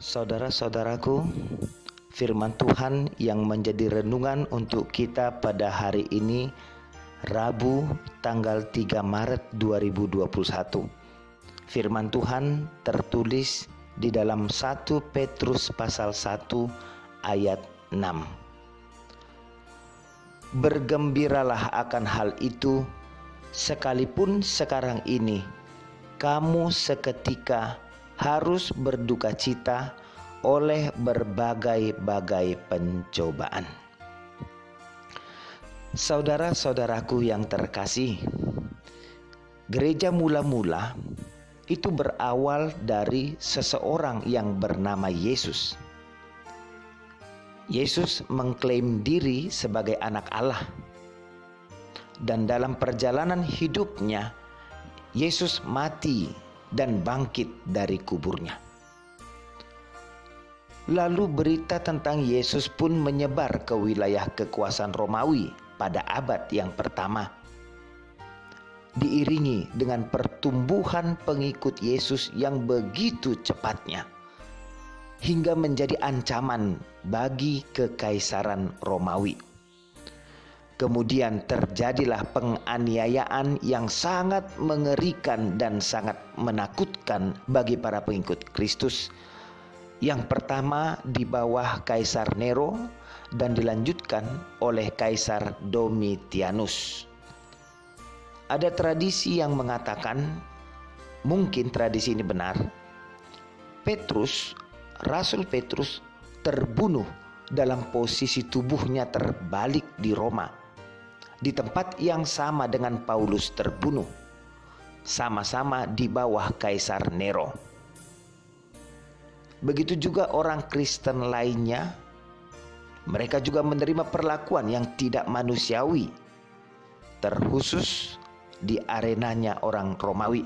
Saudara-saudaraku, firman Tuhan yang menjadi renungan untuk kita pada hari ini, Rabu tanggal 3 Maret 2021. Firman Tuhan tertulis di dalam 1 Petrus pasal 1 ayat 6. Bergembiralah akan hal itu, sekalipun sekarang ini kamu seketika harus berduka cita oleh berbagai-bagai pencobaan. Saudara-saudaraku yang terkasih, gereja mula-mula itu berawal dari seseorang yang bernama Yesus. Yesus mengklaim diri sebagai anak Allah. Dan dalam perjalanan hidupnya, Yesus mati dan bangkit dari kuburnya. Lalu berita tentang Yesus pun menyebar ke wilayah kekuasaan Romawi pada abad yang pertama. Diiringi dengan pertumbuhan pengikut Yesus yang begitu cepatnya, hingga menjadi ancaman bagi kekaisaran Romawi. Kemudian terjadilah penganiayaan yang sangat mengerikan dan sangat menakutkan bagi para pengikut Kristus. Yang pertama di bawah Kaisar Nero dan dilanjutkan oleh Kaisar Domitianus. Ada tradisi yang mengatakan, mungkin tradisi ini benar, Rasul Petrus terbunuh dalam posisi tubuhnya terbalik di Roma, di tempat yang sama dengan Paulus terbunuh, sama-sama di bawah Kaisar Nero. Begitu juga orang Kristen lainnya, mereka juga menerima perlakuan yang tidak manusiawi, terkhusus di arenanya orang Romawi.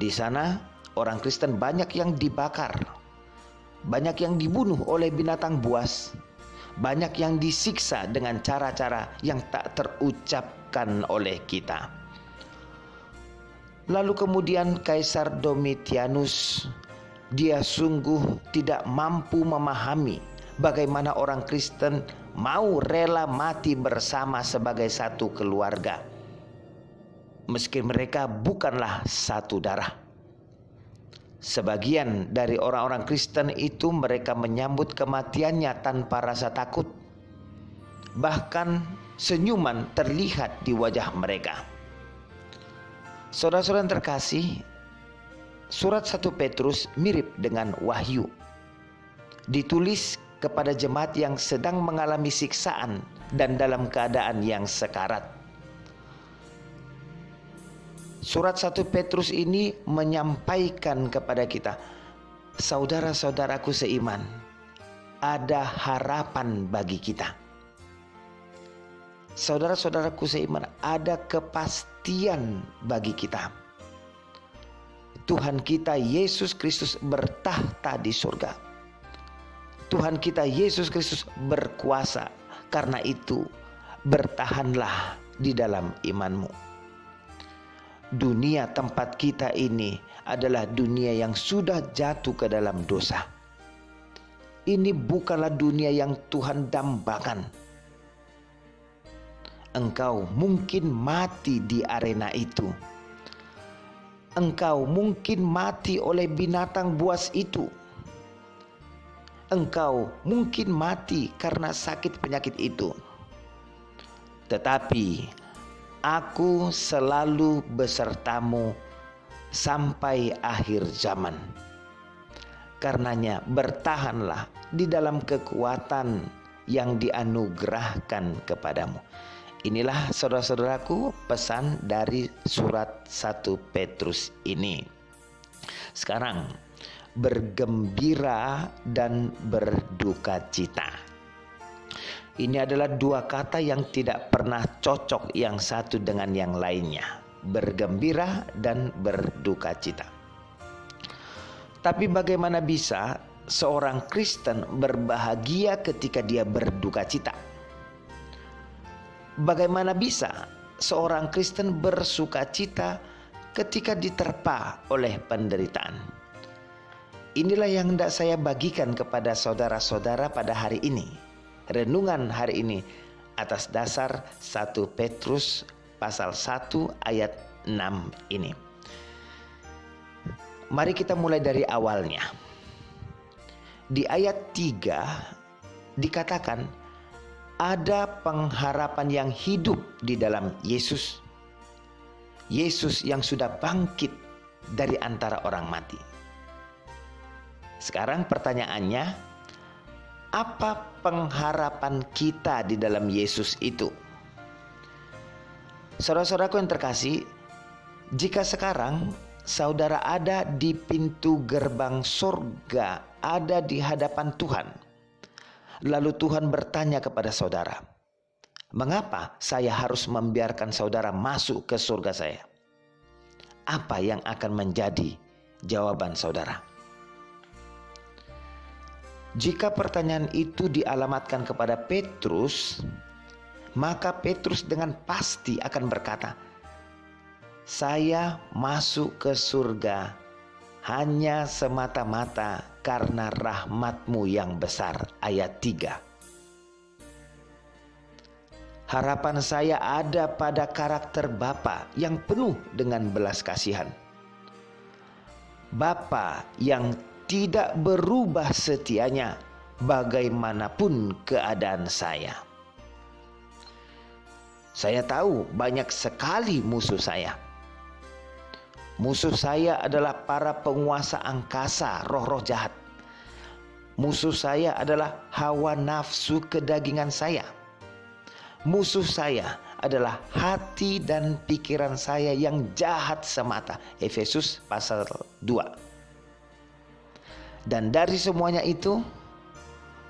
Di sana orang Kristen banyak yang dibakar, banyak yang dibunuh oleh binatang buas, banyak yang disiksa dengan cara-cara yang tak terucapkan oleh kita. Lalu kemudian Kaisar Domitianus, dia sungguh tidak mampu memahami bagaimana orang Kristen mau rela mati bersama sebagai satu keluarga, meski mereka bukanlah satu darah. Sebagian dari orang-orang Kristen itu mereka menyambut kematiannya tanpa rasa takut. Bahkan senyuman terlihat di wajah mereka. Saudara-saudara yang terkasih, surat 1 Petrus mirip dengan Wahyu. Ditulis kepada jemaat yang sedang mengalami siksaan dan dalam keadaan yang sekarat. Surat 1 Petrus ini menyampaikan kepada kita, saudara-saudaraku seiman, ada harapan bagi kita. Saudara-saudaraku seiman, ada kepastian bagi kita. Tuhan kita Yesus Kristus bertahta di surga. Tuhan kita Yesus Kristus berkuasa. Karena itu, bertahanlah di dalam imanmu. Dunia tempat kita ini adalah dunia yang sudah jatuh ke dalam dosa. Ini bukanlah dunia yang Tuhan dambakan. Engkau mungkin mati di arena itu. Engkau mungkin mati oleh binatang buas itu. Engkau mungkin mati karena sakit penyakit itu. Tetapi Aku selalu besertamu sampai akhir zaman. Karenanya bertahanlah di dalam kekuatan yang dianugerahkan kepadamu. Inilah saudara-saudaraku pesan dari surat 1 Petrus ini. Sekarang bergembira dan berduka cita. Ini adalah dua kata yang tidak pernah cocok yang satu dengan yang lainnya. Bergembira dan berduka cita. Tapi bagaimana bisa seorang Kristen berbahagia ketika dia berduka cita? Bagaimana bisa seorang Kristen bersuka cita ketika diterpa oleh penderitaan? inilah yang hendak saya bagikan kepada saudara-saudara pada hari ini. Renungan hari ini atas dasar 1 Petrus pasal 1 ayat 6 ini. Mari kita mulai dari awalnya. Di ayat 3 dikatakan ada pengharapan yang hidup di dalam Yesus. Yesus yang sudah bangkit dari antara orang mati. Sekarang pertanyaannya, apa pengharapan kita di dalam Yesus itu? Saudara-saudaraku yang terkasih, jika sekarang saudara ada di pintu gerbang surga, ada di hadapan Tuhan, lalu Tuhan bertanya kepada saudara, mengapa saya harus membiarkan saudara masuk ke surga saya? Apa yang akan menjadi jawaban saudara? Jika pertanyaan itu dialamatkan kepada Petrus, maka Petrus dengan pasti akan berkata, saya masuk ke surga hanya semata-mata karena rahmat-Mu yang besar. Ayat 3. Harapan saya ada pada karakter Bapa yang penuh dengan belas kasihan. Bapa yang tidak berubah setianya bagaimanapun keadaan saya. Saya tahu banyak sekali musuh saya. Musuh saya adalah para penguasa angkasa, roh-roh jahat. Musuh saya adalah hawa nafsu kedagingan saya. Musuh saya adalah hati dan pikiran saya yang jahat semata. Efesus pasal 2. Dan dari semuanya itu,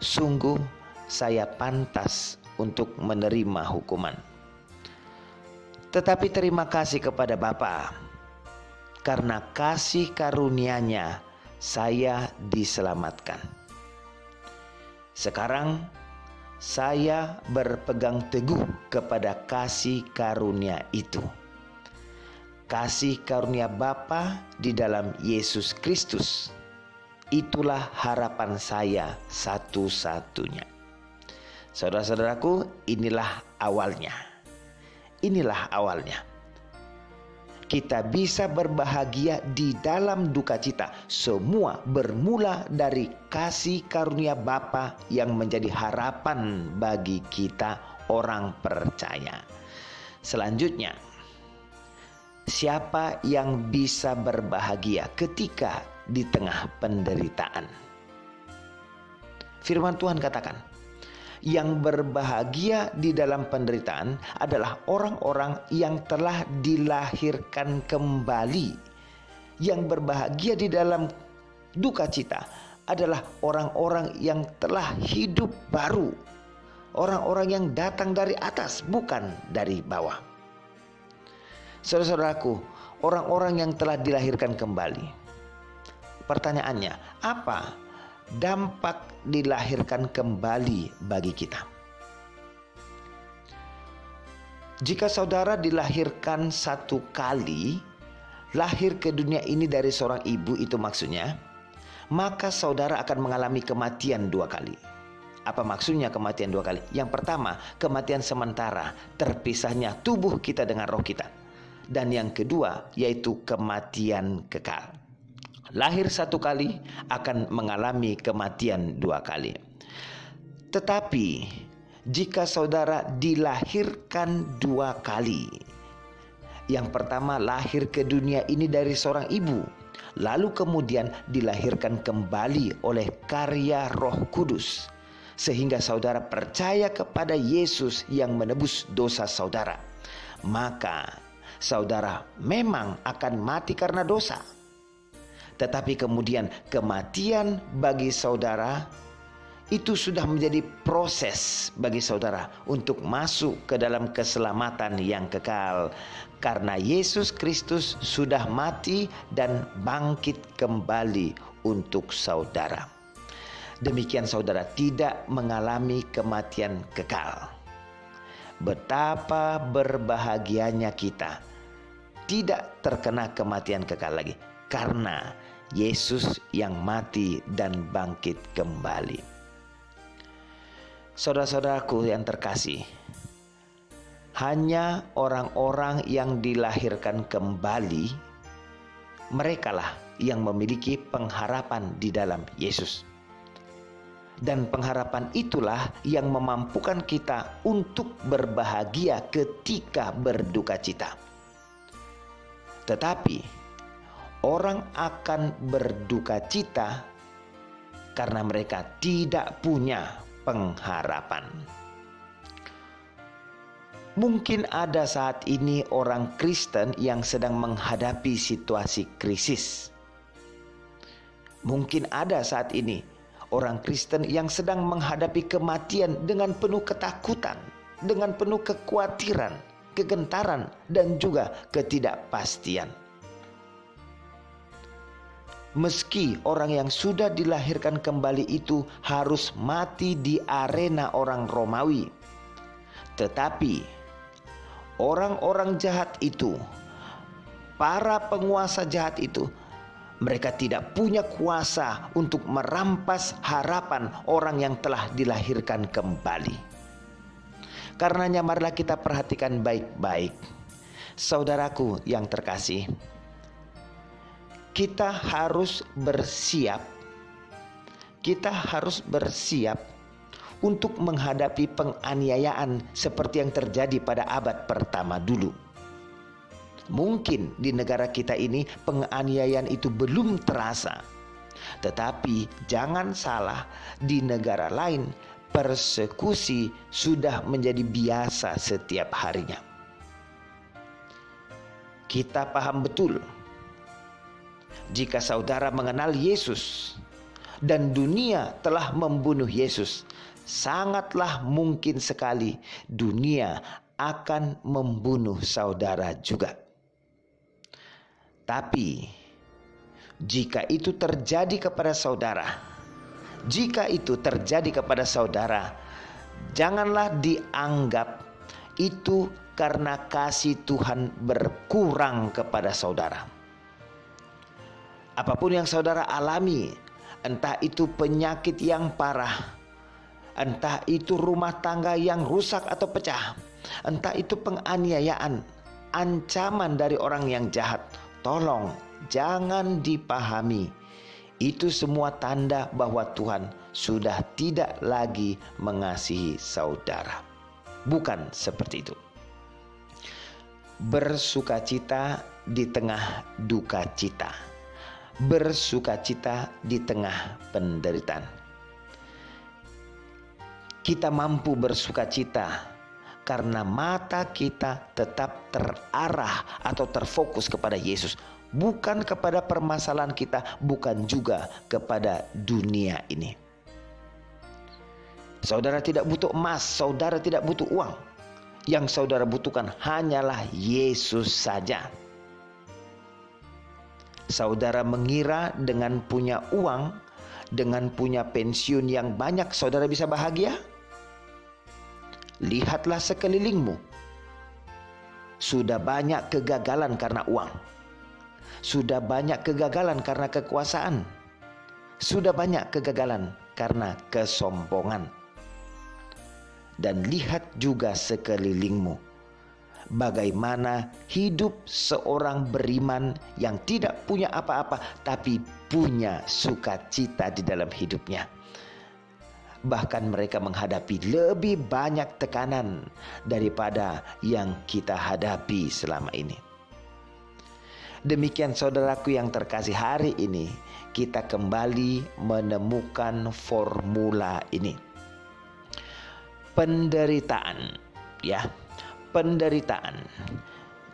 sungguh saya pantas untuk menerima hukuman. Tetapi terima kasih kepada Bapa, karena kasih karunia-Nya saya diselamatkan. Sekarang saya berpegang teguh kepada kasih karunia itu. Kasih karunia Bapa di dalam Yesus Kristus. Itulah harapan saya satu-satunya. Saudara-saudaraku, inilah awalnya. Inilah awalnya. Kita bisa berbahagia di dalam duka cita. Semua bermula dari kasih karunia Bapa yang menjadi harapan bagi kita orang percaya. Selanjutnya, siapa yang bisa berbahagia ketika di tengah penderitaan? Firman Tuhan katakan, yang berbahagia di dalam penderitaan adalah orang-orang yang telah dilahirkan kembali. Yang berbahagia di dalam duka cita adalah orang-orang yang telah hidup baru. Orang-orang yang datang dari atas, bukan dari bawah. Saudara-saudaraku, orang-orang yang telah dilahirkan kembali. Pertanyaannya, apa dampak dilahirkan kembali bagi kita? Jika saudara dilahirkan satu kali, lahir ke dunia ini dari seorang ibu, itu maksudnya, maka saudara akan mengalami kematian 2 kali. Apa maksudnya kematian 2 kali? Yang pertama, kematian sementara, terpisahnya tubuh kita dengan roh kita. Dan yang kedua, yaitu kematian kekal. Lahir 1 kali akan mengalami kematian 2 kali. Tetapi jika saudara dilahirkan 2 kali, yang pertama lahir ke dunia ini dari seorang ibu, lalu kemudian dilahirkan kembali oleh karya Roh Kudus, sehingga saudara percaya kepada Yesus yang menebus dosa saudara, maka saudara memang akan mati karena dosa. Tetapi kemudian kematian bagi saudara itu sudah menjadi proses bagi saudara untuk masuk ke dalam keselamatan yang kekal. Karena Yesus Kristus sudah mati dan bangkit kembali untuk saudara. Demikian saudara tidak mengalami kematian kekal. Betapa berbahagianya kita tidak terkena kematian kekal lagi. Karena Yesus yang mati dan bangkit kembali. Saudara-saudaraku yang terkasih, hanya orang-orang yang dilahirkan kembali, merekalah yang memiliki pengharapan di dalam Yesus. Dan pengharapan itulah yang memampukan kita untuk berbahagia ketika berduka cita. Tetapi orang akan berduka cita karena mereka tidak punya pengharapan. Mungkin ada saat ini orang Kristen yang sedang menghadapi situasi krisis. Mungkin ada saat ini orang Kristen yang sedang menghadapi kematian dengan penuh ketakutan, dengan penuh kekhawatiran, kegentaran, dan juga ketidakpastian. Meski orang yang sudah dilahirkan kembali itu harus mati di arena orang Romawi, tetapi orang-orang jahat itu, para penguasa jahat itu, mereka tidak punya kuasa untuk merampas harapan orang yang telah dilahirkan kembali. Karenanya marilah kita perhatikan baik-baik. Saudaraku yang terkasih, kita harus bersiap. Kita harus bersiap untuk menghadapi penganiayaan seperti yang terjadi pada abad pertama dulu. Mungkin di negara kita ini penganiayaan itu belum terasa. Tetapi jangan salah, di negara lain persekusi sudah menjadi biasa setiap harinya. Kita paham betul, jika saudara mengenal Yesus dan dunia telah membunuh Yesus, sangatlah mungkin sekali dunia akan membunuh saudara juga. Tapi jika itu terjadi kepada saudara, janganlah dianggap itu karena kasih Tuhan berkurang kepada saudara. Apapun yang saudara alami, entah itu penyakit yang parah, entah itu rumah tangga yang rusak atau pecah, entah itu penganiayaan, ancaman dari orang yang jahat, tolong jangan dipahami itu semua tanda bahwa Tuhan sudah tidak lagi mengasihi saudara. Bukan seperti itu. Bersukacita di tengah duka cita, bersukacita di tengah penderitaan. Kita mampu bersukacita karena mata kita tetap terarah atau terfokus kepada Yesus, bukan kepada permasalahan kita, bukan juga kepada dunia ini. Saudara tidak butuh emas, saudara tidak butuh uang. Yang saudara butuhkan hanyalah Yesus saja. Saudara mengira dengan punya uang, dengan punya pensiun yang banyak, saudara bisa bahagia? Lihatlah sekelilingmu. Sudah banyak kegagalan karena uang. Sudah banyak kegagalan karena kekuasaan. Sudah banyak kegagalan karena kesombongan. Dan lihat juga sekelilingmu, bagaimana hidup seorang beriman yang tidak punya apa-apa tapi punya sukacita di dalam hidupnya. Bahkan mereka menghadapi lebih banyak tekanan daripada yang kita hadapi selama ini. Demikian saudaraku yang terkasih, hari ini kita kembali menemukan formula ini. Penderitaan, ya, penderitaan.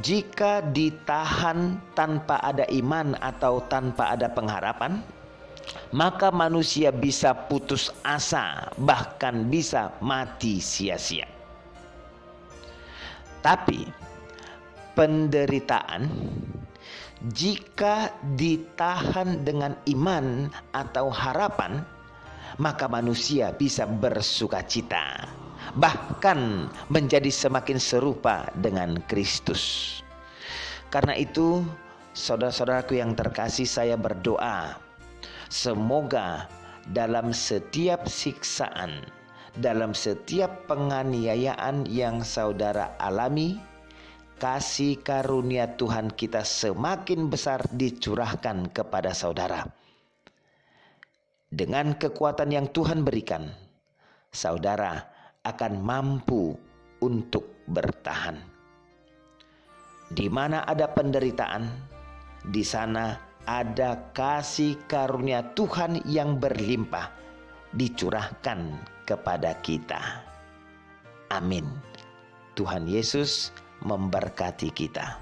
Jika ditahan tanpa ada iman atau tanpa ada pengharapan, maka manusia bisa putus asa, bahkan bisa mati sia-sia. Tapi penderitaan, jika ditahan dengan iman atau harapan, maka manusia bisa bersukacita, bahkan menjadi semakin serupa dengan Kristus. Karena itu Saudara-saudaraku yang terkasih, saya berdoa semoga dalam setiap siksaan, dalam setiap penganiayaan yang saudara alami, kasih karunia Tuhan kita semakin besar dicurahkan kepada saudara. Dengan kekuatan yang Tuhan berikan, saudara akan mampu untuk bertahan. Di mana ada penderitaan, di sana ada kasih karunia Tuhan yang berlimpah dicurahkan kepada kita. Amin. Tuhan Yesus memberkati kita.